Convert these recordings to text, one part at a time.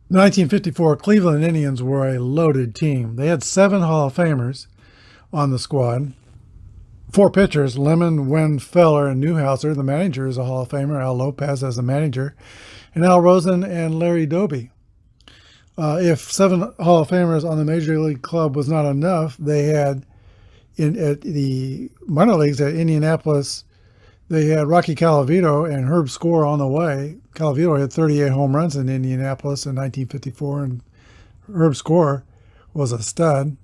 The 1954 Cleveland Indians were a loaded team. They had 7 Hall of Famers on the squad. 4 pitchers, Lemon, Wynn, Feller, and Newhouser. The manager is a Hall of Famer, Al Lopez as the manager, and Al Rosen and Larry Doby. If 7 Hall of Famers on the Major League club was not enough, they had at the minor leagues at Indianapolis, they had Rocky Calavito and Herb Score on the way. Calavito had 38 home runs in Indianapolis in 1954, and Herb Score was a stud.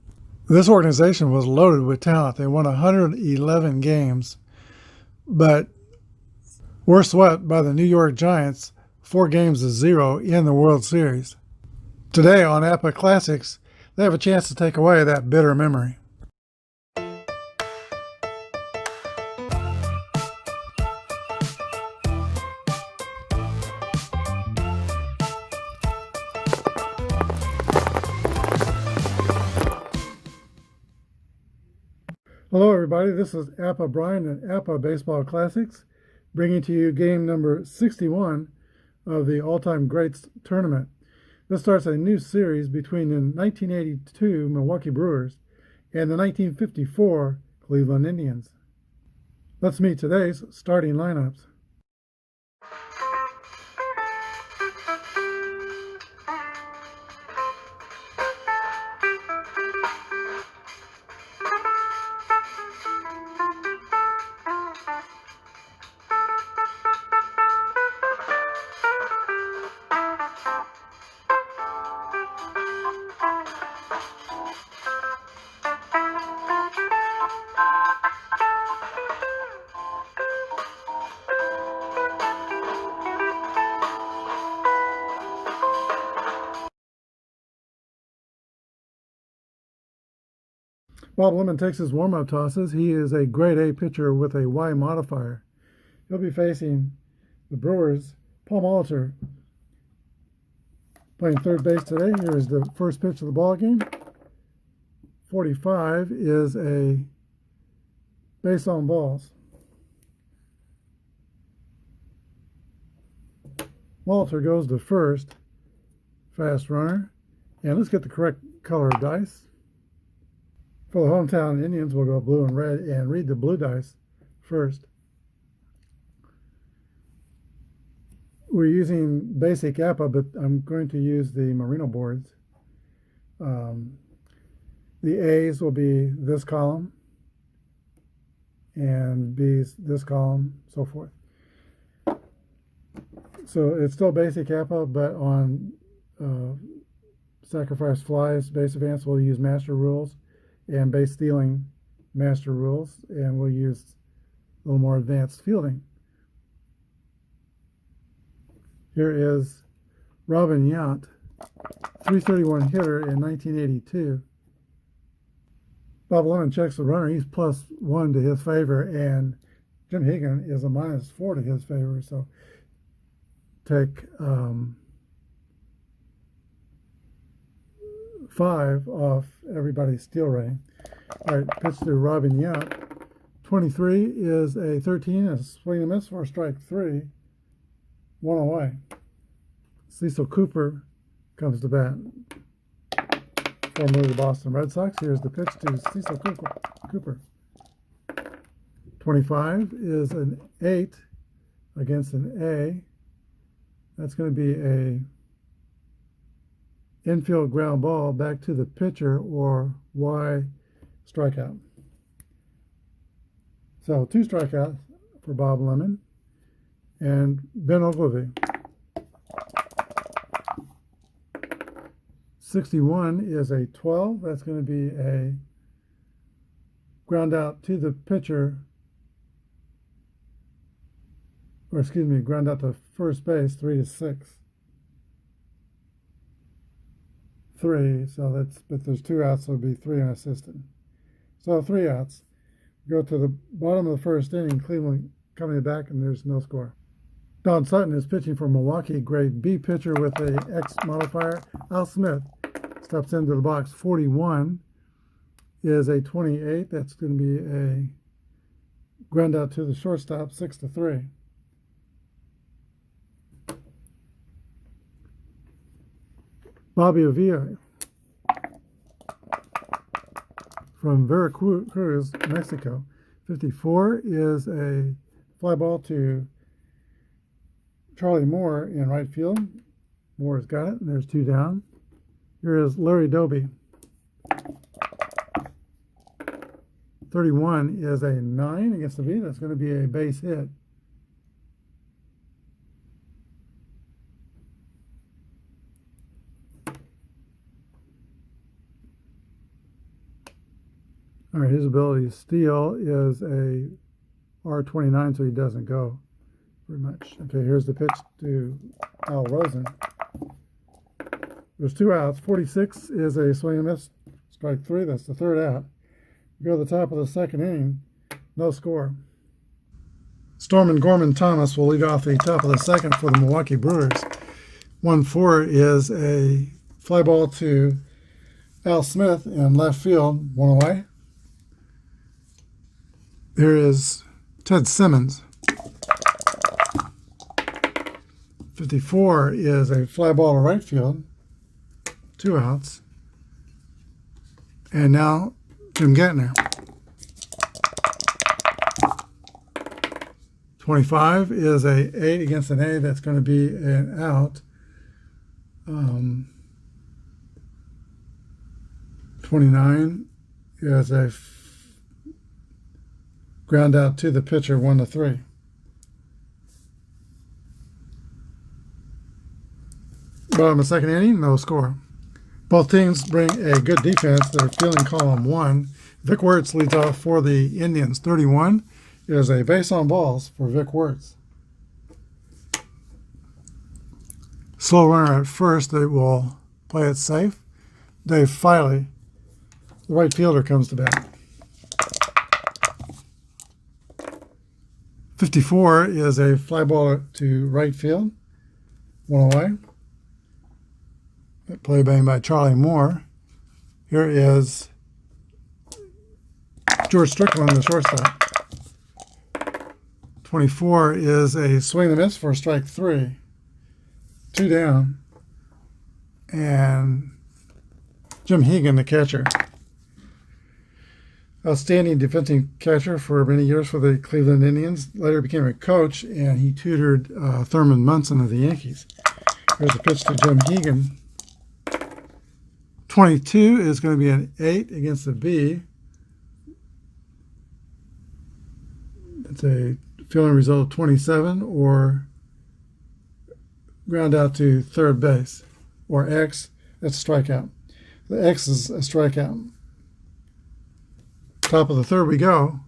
This organization was loaded with talent. They won 111 games, but were swept by the New York Giants 4-0 in the World Series. Today on Apba Classics, they have a chance to take away that bitter memory. Hello everybody, this is Apba Brian and Apba Baseball Classics, bringing to you game number 61 of the All-Time Greats Tournament. This starts a new series between the 1982 Milwaukee Brewers and the 1954 Cleveland Indians. Let's meet today's starting lineups. Bob Lemon takes his warm-up tosses. He is a grade A pitcher with a Y modifier. He'll be facing the Brewers' Paul Molitor, playing third base today. Here is the first pitch of the ball game. 45 is a base on balls. Molitor goes to first, fast runner. And let's get the correct color of dice. For the hometown Indians, we'll go blue and red and read the blue dice first. We're using basic Apba, but I'm going to use the Merino boards. The A's will be this column, and B's this column, so forth. So it's still basic Apba, but on sacrifice flies, base advance, we'll use master rules, and base stealing master rules, and we'll use a little more advanced fielding. Here is Robin Yount, 331 hitter in 1982. Bob Lemon checks the runner. He's +1 to his favor, and Jim Higgin is a -4 to his favor. So take 5 off everybody's steal rating. All right, pitch to Robin Yount. 23 is a 13, a swing and miss for strike 3. 1 away. Cecil Cooper comes to bat. Former of the Boston Red Sox. Here's the pitch to Cecil Cooper. 25 is an 8 against an A. That's going to be a infield ground ball back to the pitcher, or Y strikeout. So 2 strikeouts for Bob Lemon. And Ben Ogilvy. 61 is a 12. That's going to be a ground out to the pitcher, or excuse me, ground out to first base, 3-6. 3, so that's, but there's 2 outs, so it'll be 3 unassisted. So 3 outs. Go to the bottom of the first inning, Cleveland coming back, and there's no score. Don Sutton is pitching for Milwaukee, grade B pitcher with a X modifier. Al Smith steps into the box. 41 is a 28. That's going to be a ground out to the shortstop, 6-3. Bobby Avila from Veracruz, Mexico. 54 is a fly ball to Charlie Moore in right field. Moore's got it, and there's 2 down. Here is Larry Doby. 31 is a 9 against the V. That's going to be a base hit. All right, his ability to steal is a R29, so he doesn't go very much. Okay, here's the pitch to Al Rosen. There's 2 outs. 46 is a swing and miss. Strike 3. That's the 3rd out. We go to the top of the 2nd inning. No score. Stormin Gorman Thomas will lead off the top of the 2nd for the Milwaukee Brewers. 1-4 is a fly ball to Al Smith in left field. 1 away. Here is Ted Simmons. 54 is a fly ball to right field. 2 outs. And now Jim Gettner. 25 is a 8 against an A. That's going to be an out. 29 is a ground out to the pitcher, 1-3. Bottom of the 2nd inning, no score. Both teams bring a good defense. They're fielding column 1. Vic Wirtz leads off for the Indians. 31 is a base on balls for Vic Wirtz. Slow runner at first. They will play it safe. Dave Filey, the right fielder, comes to bat. 54 is a fly ball to right field. 1 away. Play by Charlie Moore. Here is George Strickland, the shortstop. 24 is a swing and a miss for strike 3. 2 down. And Jim Hegan, the catcher. Outstanding defensive catcher for many years for the Cleveland Indians. Later became a coach, and he tutored Thurman Munson of the Yankees. Here's a pitch to Jim Hegan. 22 is going to be an 8 against the B. It's a fielding result of 27, or ground out to third base, or X. That's a strikeout. The X is a strikeout. Top of the 3rd we go.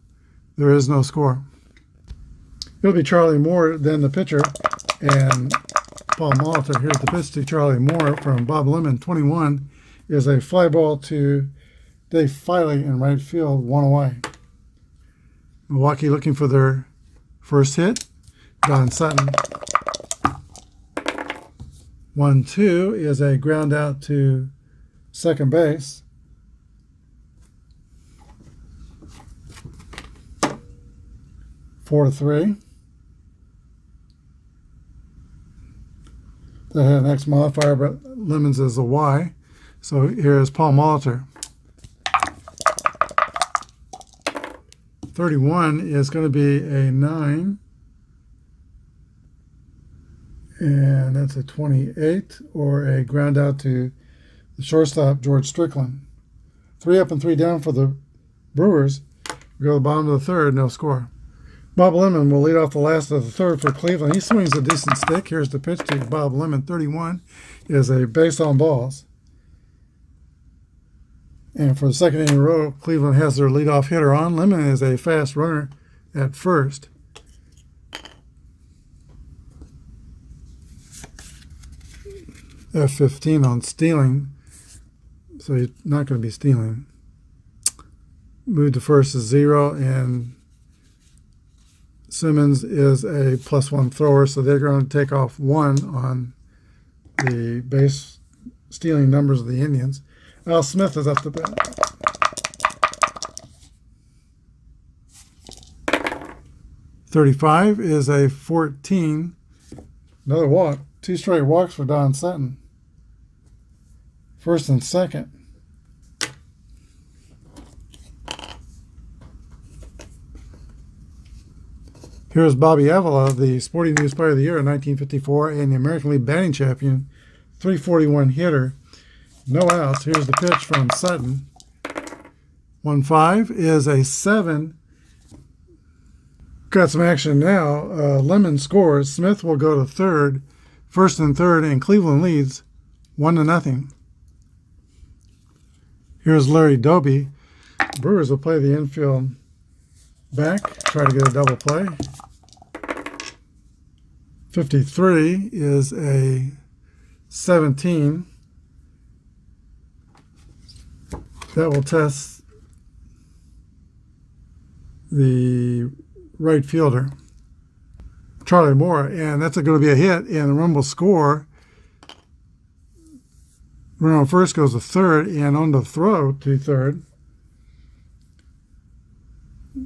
There is no score. It'll be Charlie Moore, then the pitcher, and Paul Molitor. Here's the pitch to Charlie Moore from Bob Lemon. 21 is a fly ball to Dave Filey in right field, 1 away. Milwaukee looking for their first hit. Don Sutton. 1-2 is a ground out to second base. 4-3. That had an X modifier, but Lemons is a Y. So here's Paul Molitor. 31 is going to be a 9. And that's a 28, or a ground out to the shortstop, George Strickland. 3 up and 3 down for the Brewers. We go to the bottom of the 3rd, no score. Bob Lemon will lead off the last of the 3rd for Cleveland. He swings a decent stick. Here's the pitch to Bob Lemon. 31 is a base on balls. And for the 2nd inning in a row, Cleveland has their leadoff hitter on. Lemon is a fast runner at first. F15 on stealing, so he's not going to be stealing. Move to first is 0, and Simmons is a +1 thrower, so they're going to take off 1 on the base stealing numbers of the Indians. Al Smith is up to bat. .35 is a 14. Another walk. 2 straight walks for Don Sutton. first and second. Here's Bobby Avila, the Sporting News Player of the Year in 1954 and the American League batting champion, 341 hitter. No outs. Here's the pitch from Sutton. 1-5 is a 7. Got some action now. Lemon scores. Smith will go to third, first and third, and Cleveland leads 1-0. Here's Larry Doby. Brewers will play the infield back, try to get a double play. 53 is a 17. That will test the right fielder, Charlie Moore, and that's going to be a hit, and the run will score. Runner on first goes to third, and on the throw to third,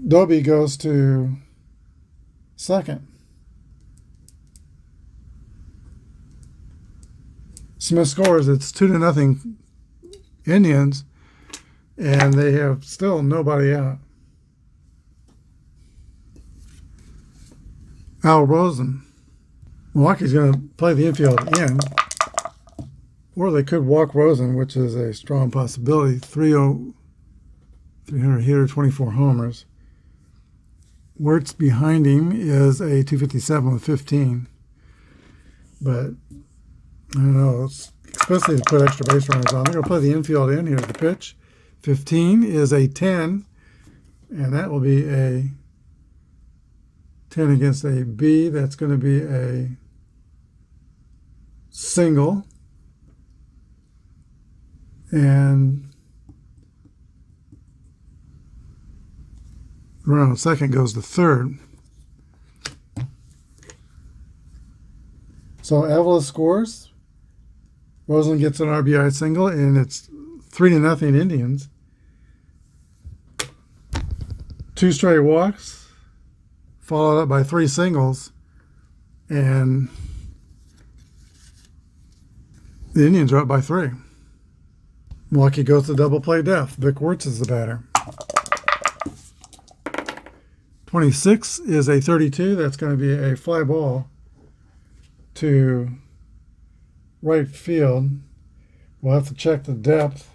Doby goes to second. Smith scores. It's 2-0 Indians, and they have still nobody out. Al Rosen. Milwaukee's going to play the infield in, or they could walk Rosen, which is a strong possibility. 300 hitter, 24 homers. Wirtz behind him is a 257 with 15. But I don't know, especially to put extra base runners on. They're going to play the infield in. Here's the pitch. 15 is a 10, and that will be a 10 against a B. That's going to be a single. And runner on second goes to third. So Avila scores. Rosen gets an RBI single, and it's 3-0 Indians. 2 straight walks, followed up by 3 singles, and the Indians are up by 3. Milwaukee goes to double play death. Vic Wirtz is the batter. 26 is a 32. That's going to be a fly ball to right field. We'll have to check the depth.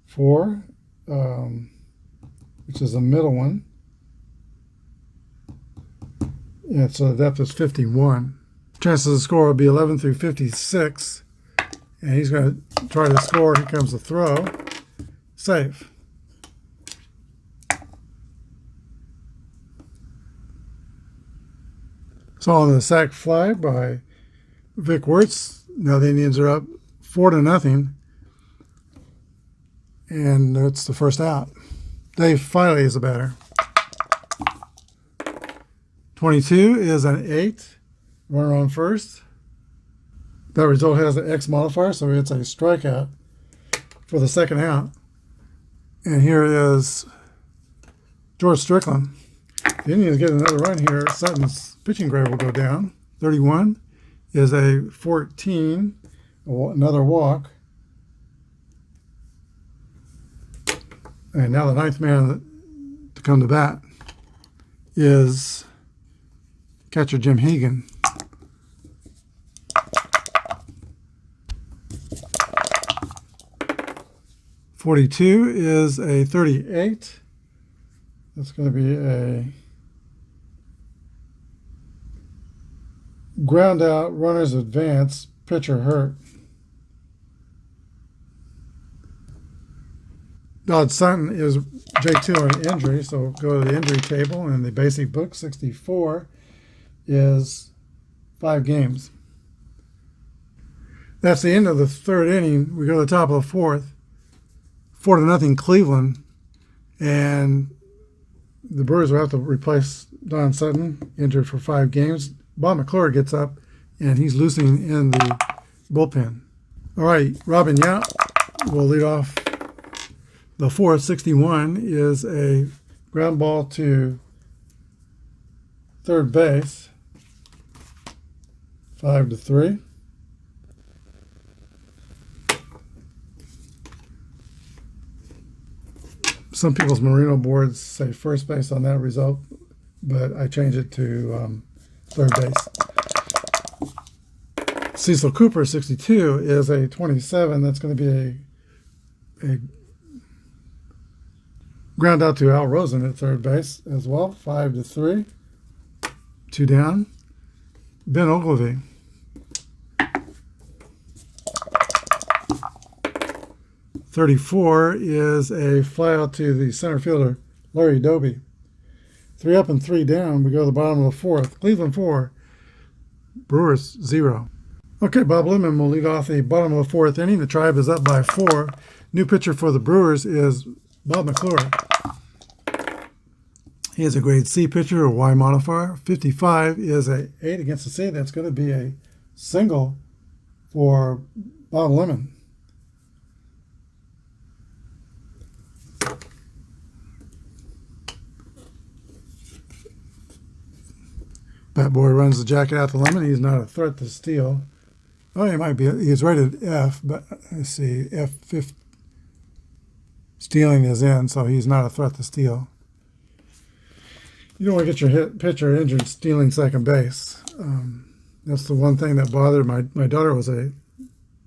Four, which is the middle one. Yeah, so the depth is 51. Chances to score will be 11 through 56. And he's going to try to score. Here comes the throw. Safe. So on the sac fly by Vic Wirtz. Now the Indians are up 4-0. And it's the first out. Dave Filey is the batter. 22 is an 8. Runner on first. That result has an X modifier, so it's a strikeout for the second out. And here is George Strickland. The Indians get another run here. Sutton's pitching grade will go down. 31 is a 14. Another walk. And now the ninth man to come to bat is catcher Jim Hegan. .42 is a 38. That's going to be a ground out, runners advance, pitcher hurt. Dodge Sutton is J2 on injury, so go to the injury table and the basic book. 64 is 5 games. That's the end of the third inning. We go to the top of the fourth. 4-0 Cleveland, and the Brewers will have to replace Don Sutton, injured for 5 games. Bob McClure gets up, and he's loosening in the bullpen. All right, Robin Yount will lead off the fourth. 61 is a ground ball to third base. 5-3. Some people's Merino boards say first base on that result, but I change it to third base. Cecil Cooper, 62, is a 27. That's going to be a ground out to Al Rosen at third base as well. 5-3. 2 down. Ben Ogilvy. .34 is a fly out to the center fielder, Larry Doby. 3 up and 3 down. We go to the bottom of the fourth. Cleveland 4, Brewers 0. Okay, Bob Lemon will lead off the bottom of the fourth inning. The Tribe is up by 4. New pitcher for the Brewers is Bob McClure. He is a grade C pitcher, a Y modifier. 55 is a 8 against the C. That's going to be a single for Bob Lemon. Bat Boy runs the jacket out to Lemon. He's not a threat to steal. Oh, he might be. He's rated F, but let's see. F5. Stealing is in, so he's not a threat to steal. You don't want to get your pitcher injured stealing second base. That's the one thing that bothered my daughter. Was a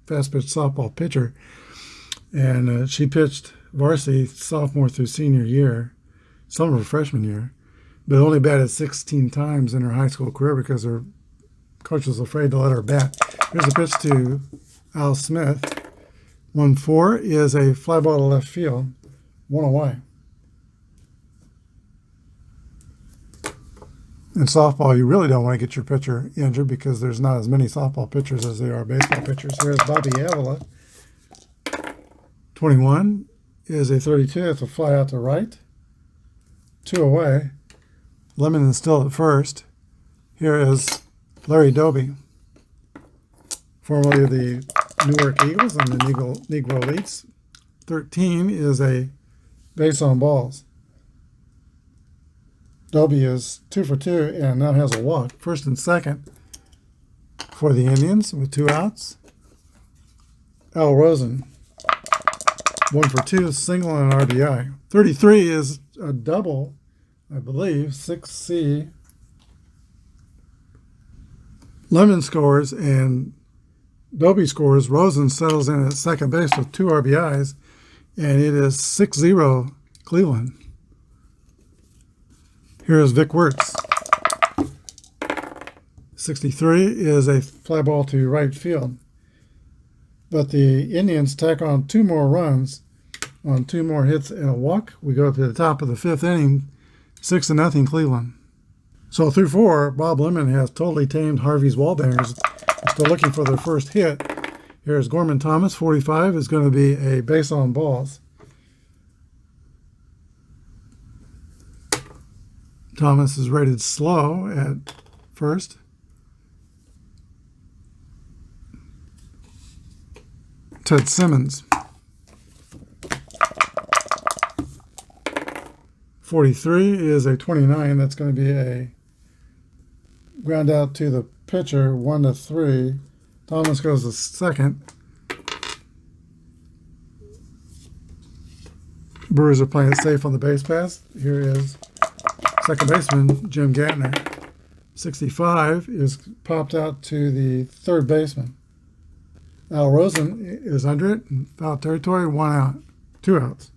fast pitch softball pitcher, and she pitched varsity sophomore through senior year, some of her freshman year, but only batted 16 times in her high school career because her coach was afraid to let her bat. Here's a pitch to Al Smith. 1-4 is a fly ball to left field, 1 away. In softball, you really don't want to get your pitcher injured because there's not as many softball pitchers as there are baseball pitchers. Here's Bobby Avila. 21 is a 32. It's a fly out to right, 2 away. Lemon is still at first. Here is Larry Doby, formerly of the Newark Eagles and the Negro Elites. 13 is a base on balls. Doby is 2 for 2 and now has a walk. First and second for the Indians with 2 outs. Al Rosen, 1 for 2, single and an RBI. 33 is a double, I believe, 6C. Lemon scores and Doby scores. Rosen settles in at second base with 2 RBIs, and it is 6-0 Cleveland. Here is Vic Wirtz. 63 is a fly ball to right field. But the Indians tack on 2 more runs on 2 more hits and a walk. We go to the top of the 5th inning, 6-0 Cleveland. So through 4, Bob Lemon has totally tamed Harvey's Wallbangers. Still looking for their first hit. Here's Gorman Thomas, 45, is going to be a base on balls. Thomas is rated slow at first. Ted Simmons, 43, is a 29. That's going to be a ground out to the pitcher, 1-3. Thomas goes to second. Brewers are playing it safe on the base pass. Here is second baseman Jim Gantner. 65 is popped out to the third baseman. Al Rosen is under it in foul territory, 1 out, 2 outs.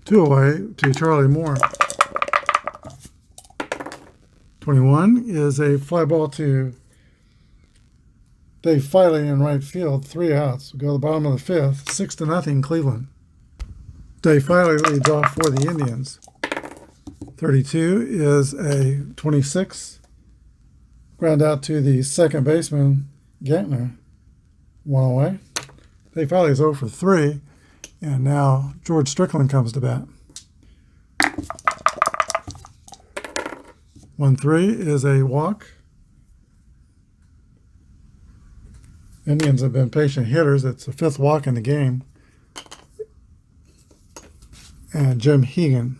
2 away to Charlie Moore. 21 is a fly ball to Dave Filey in right field, 3 outs. We go to the bottom of the 5th, 6-0 Cleveland. Dave Filey leads off for the Indians. 32 is a 26. Ground out to the second baseman, Gantner. 1 away. Dave Filey is 0 for 3. And now George Strickland comes to bat. 1-3 is a walk. Indians have been patient hitters. It's the 5th walk in the game. And Jim Hegan.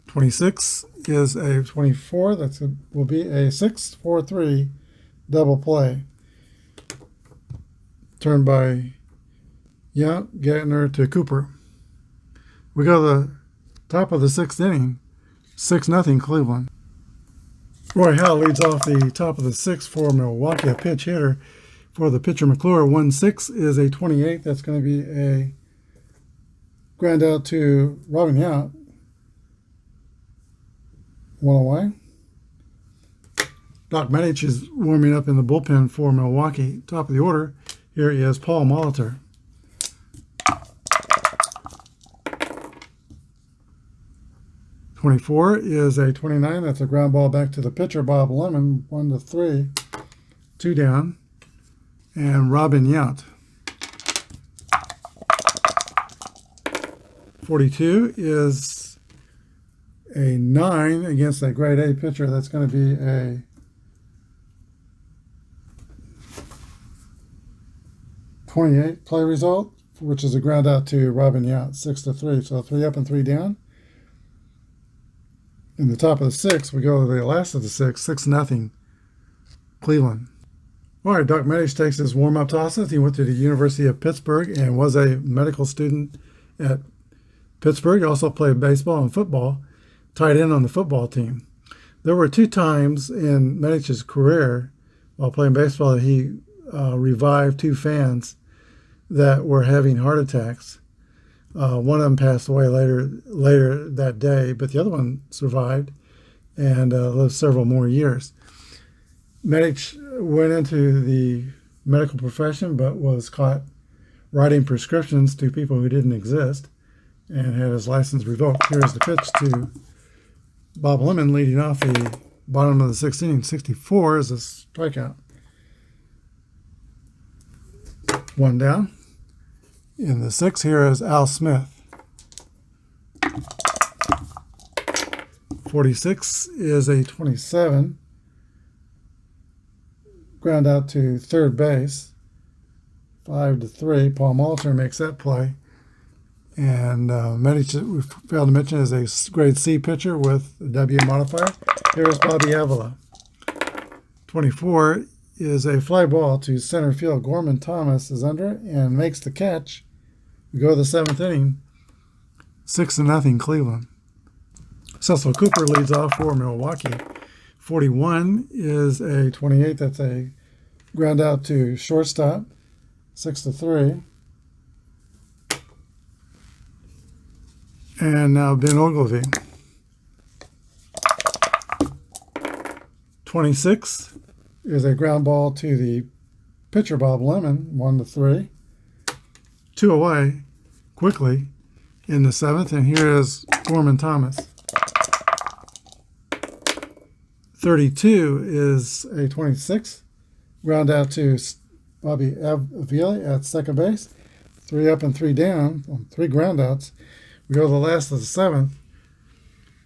26 is a 24. Will be a 6-4-3 double play. Turned by Gatner to Cooper. We go to the top of the 6th inning, 6-0 Cleveland. Roy Howell leads off the top of the 6th for Milwaukee, a pinch hitter. For the pitcher McClure, 1-6 is a 28. That's going to be a ground out to Robin Yount. One away. Doc Medich is warming up in the bullpen for Milwaukee. Top of the order, here is Paul Molitor. '24 is a 29. That's a ground ball back to the pitcher, Bob Lemon. 1-3. 2 down. And Robin Yount. 42 is a 9 against a grade A pitcher. That's going to be a '28 play result, which is a ground out to Robin Yount, 6-3. So 3 up and 3 down. In the top of the 6th, we go to the last of the 6, 6-0 Cleveland. All right, Doc Medich takes his warm-up tosses. He went to the University of Pittsburgh and was a medical student at Pittsburgh. He also played baseball and football, tied in on the football team. There were 2 times in Medich's career while playing baseball that he revived 2 fans that were having heart attacks. One of them passed away later that day, but the other one survived and lived several more years. Medich went into the medical profession, but was caught writing prescriptions to people who didn't exist and had his license revoked. Here's the pitch to Bob Lemon leading off the bottom of the 6th inning. 64 is a strikeout. 1 down. In the 6th, here is Al Smith. 46 is a 27. Ground out to 3rd base. 5-3. Paul Molitor makes that play. And Medich, we failed to mention, is a grade C pitcher with a W modifier. Here's Bobby Avila. 24 is a fly ball to center field. Gorman Thomas is under it and makes the catch. We go to the 7th inning, 6-0 Cleveland. Cecil Cooper leads off for Milwaukee. 41 is a 28. That's a ground out to shortstop, 6-3. And now Ben Ogilvy. 26 is a ground ball to the pitcher, Bob Lemon, 1-3. 2 away quickly in the 7th, and here is Gorman Thomas. 32 is a 26. Ground out to Bobby Avila at second base. 3 up and 3 down on 3 ground outs. We go to the last of the 7th.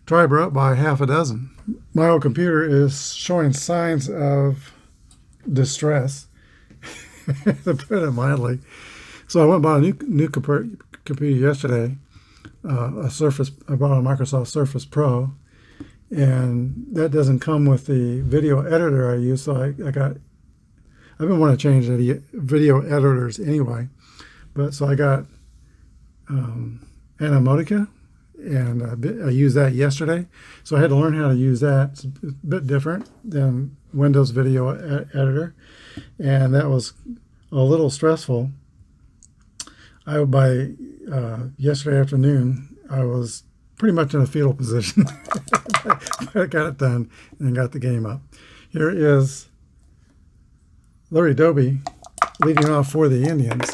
Triber up by half a dozen. My old computer is showing signs of distress, to put it mildly. So I went and bought a new computer yesterday. I bought a Microsoft Surface Pro, and that doesn't come with the video editor I use. So I've been wanting to change the video editors anyway, but so I got Animatica, and I used that yesterday. So I had to learn how to use that. It's a bit different than Windows Video Editor, and that was a little stressful. By yesterday afternoon, I was pretty much in a fetal position. But I got it done and got the game up. Here is Larry Doby leading off for the Indians.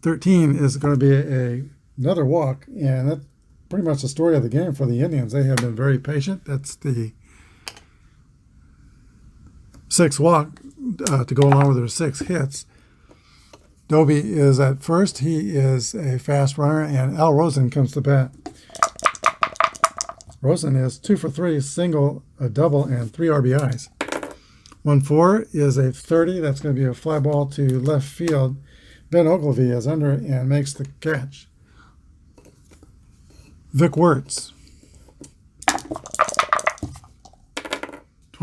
13 is going to be another walk, and that's pretty much the story of the game for the Indians. They have been very patient. That's the 6th walk to go along with their 6 hits. Doby is at first. He is a fast runner, and Al Rosen comes to bat. Rosen is 2 for 3, single, a double, and 3 RBIs. 1-4 is a 30. That's going to be a fly ball to left field. Ben Ogilvy is under it and makes the catch. Vic Wertz.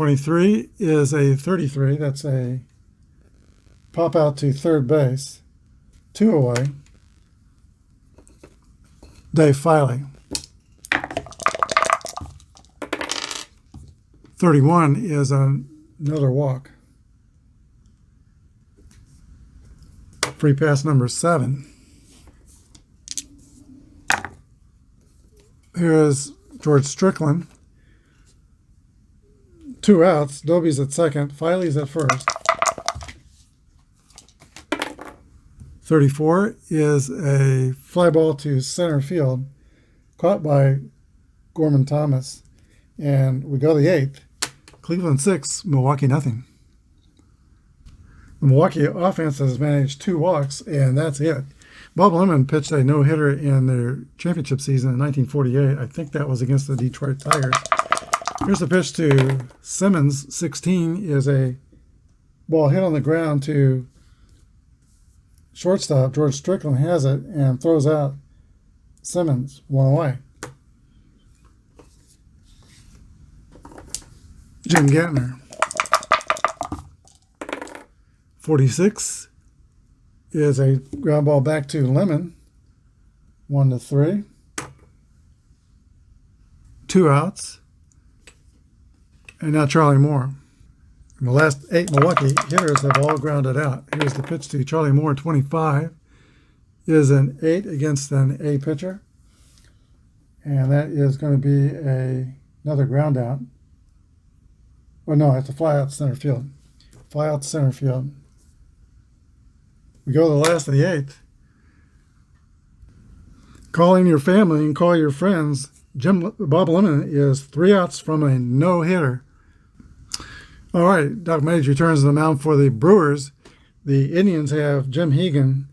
23 is a 33. That's a pop out to third base. 2 away. Dave Filey. 31 is another walk. Free pass number 7. Here is George Strickland. 2 outs. Doby's at second. Filey's at first. 34 is a fly ball to center field, caught by Gorman Thomas. And we go to the 8th. Cleveland 6, Milwaukee nothing. The Milwaukee offense has managed 2 walks, and that's it. Bob Lemon pitched a no-hitter in their championship season in 1948. I think that was against the Detroit Tigers. Here's the pitch to Simmons. 16 is a ball hit on the ground to shortstop. George Strickland has it and throws out Simmons 1 away. Jim Gantner. 46 is a ground ball back to Lemon. 1-3. 2 outs. And now Charlie Moore. And the last 8 Milwaukee hitters have all grounded out. Here's the pitch to Charlie Moore. 25 is an 8 against an A pitcher. And that is going to be another ground out. Oh, no, it's a fly out center field. Fly out center field. We go to the last of the 8th. Call in your family and call your friends. Bob Lemon is 3 outs from a no-hitter. All right, Doc Mage returns to the mound for the Brewers. The Indians have Jim Hegan,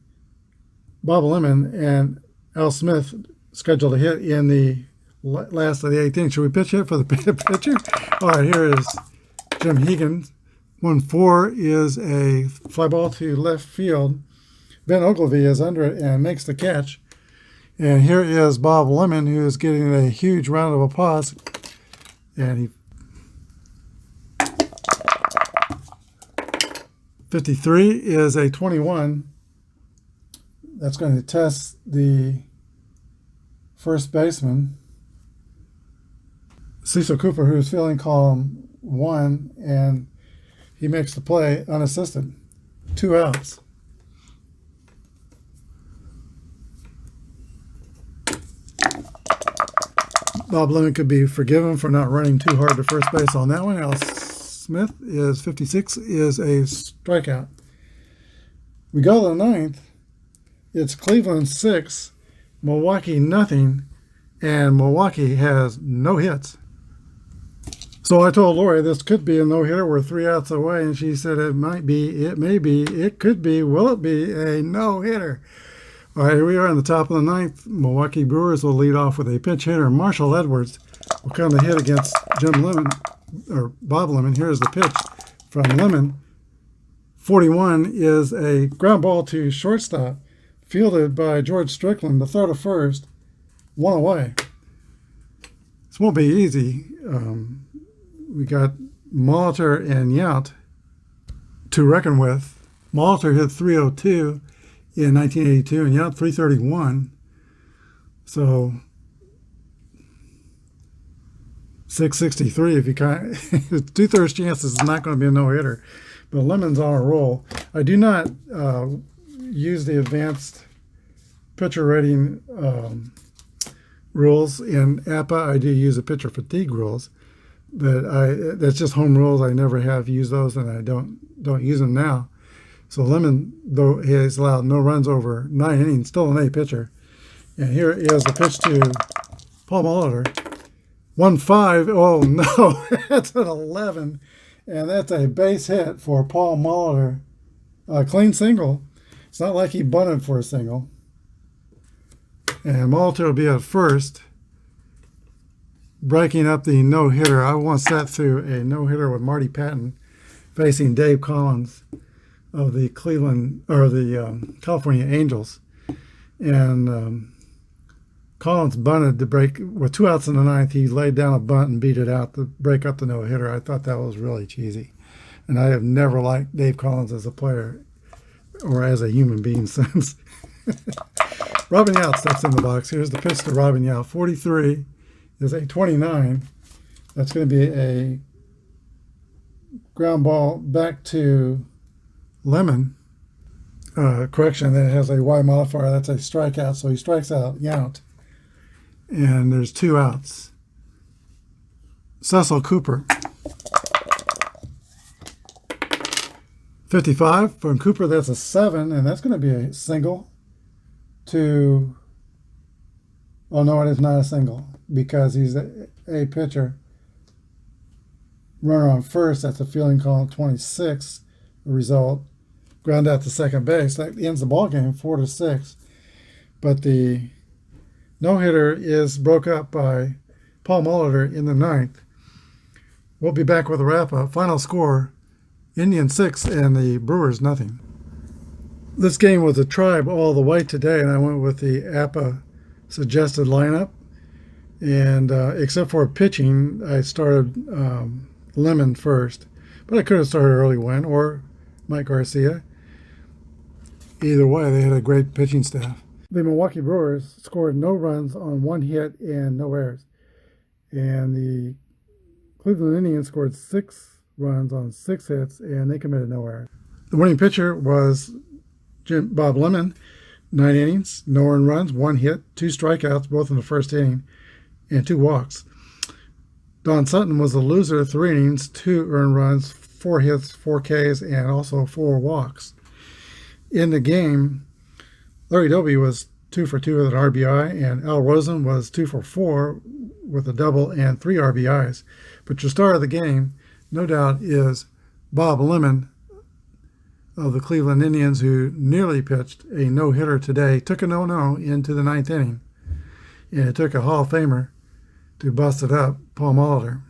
Bob Lemon, and Al Smith scheduled to hit in the last of the 8th inning. Should we pitch it for the pitcher? All right, here is Jim Hegan. 1-4 is a fly ball to left field. Ben Ogilvie is under it and makes the catch. And here is Bob Lemon, who is getting a huge round of applause. And he 53 is a 21. That's going to test the first baseman, Cecil Cooper, who's filling column 1, and he makes the play unassisted. 2 outs. Bob Lemon could be forgiven for not running too hard to first base on that one. Al Smith is 56, is a strikeout. We go to the 9th. It's Cleveland 6, Milwaukee nothing, and Milwaukee has no hits. So I told Lori this could be a no-hitter. We're 3 outs away, and she said it might be, it may be, it could be, will it be a no-hitter? All right, here we are in the top of the 9th. Milwaukee Brewers will lead off with a pinch hitter. Marshall Edwards will come to hit against Jim Lemon, or Bob Lemon. Here's the pitch from Lemon. 41 is a ground ball to shortstop, fielded by George Strickland. The throw to first, 1 away. This won't be easy. We got Molitor and Yount to reckon with. Molitor hit 302 in 1982 and Yount 331. So 663 if you kind of 2/3 chances is not going to be a no-hitter. But Lemon's on a roll. I do not use the advanced pitcher rating rules in Apba. I do use the pitcher fatigue rules. But that's just home rules. I never have used those, and I don't use them now. So Lemon, though he has allowed no runs over 9 innings, still an A pitcher. And here is the pitch to Paul Molitor. 1-5. Oh no, that's an 11, and that's a base hit for Paul Molitor. Clean single. It's not like he bunted for a single. And Molitor will be at first, breaking up the no-hitter. I once sat through a no-hitter with Marty Patton facing Dave Collins of the California Angels. And Collins bunted to break with 2 outs in the ninth. He laid down a bunt and beat it out to break up the no-hitter. I thought that was really cheesy. And I have never liked Dave Collins as a player or as a human being since. Robin Yount steps in the box. Here's the pitch to Robin Yount. 43 is a 29. That's going to be a ground ball back to Lemon. Correction, that has a Y modifier. That's a strikeout, so he strikes out Yount. And there's 2 outs. Cecil Cooper. 55 from Cooper. That's a 7, and that's going to be a single to... Oh, no, it is not a single because he's a pitcher. Runner on first. That's a fielding call at 26. Result. Ground out to second base. That ends the ball game 4-6. But the no-hitter is broke up by Paul Molitor in the ninth. We'll be back with a wrap-up. Final score, Indians 6 and the Brewers nothing. This game was a tribe all the way today, and I went with the Apba suggested lineup. And except for pitching, I started Lemon first. But I could have started Early Wynn or Mike Garcia. Either way, they had a great pitching staff. The Milwaukee Brewers scored no runs on 1 hit and no errors. And the Cleveland Indians scored 6 runs on 6 hits, and they committed no errors. The winning pitcher was Bob Lemon, 9 innings, no earned runs, 1 hit, 2 strikeouts, both in the first inning, and 2 walks. Don Sutton was the loser, 3 innings, 2 earned runs, 4 hits, 4 Ks, and also 4 walks. In the game, Larry Doby was 2 for 2 with an RBI, and Al Rosen was 2 for 4 with a double and 3 RBIs. But your star of the game, no doubt, is Bob Lemon of the Cleveland Indians, who nearly pitched a no-hitter today, took a no-no into the 9th inning, and it took a Hall of Famer to bust it up, Paul Molitor.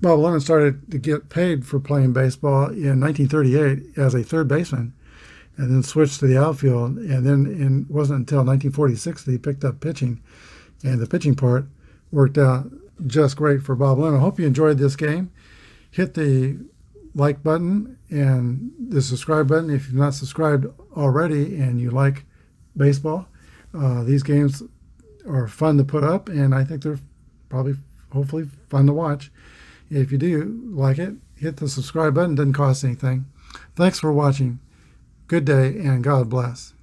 Bob Lemon started to get paid for playing baseball in 1938 as a third baseman, and then switched to the outfield, and then it wasn't until 1946 that he picked up pitching, and the pitching part worked out just great for Bob Lemon. I hope you enjoyed this game. Hit the like button and the subscribe button if you've not subscribed already and you like baseball. These games are fun to put up, and I think they're hopefully fun to watch. If you do like it, hit the subscribe button. Doesn't cost anything. Thanks for watching. Good day, and God bless.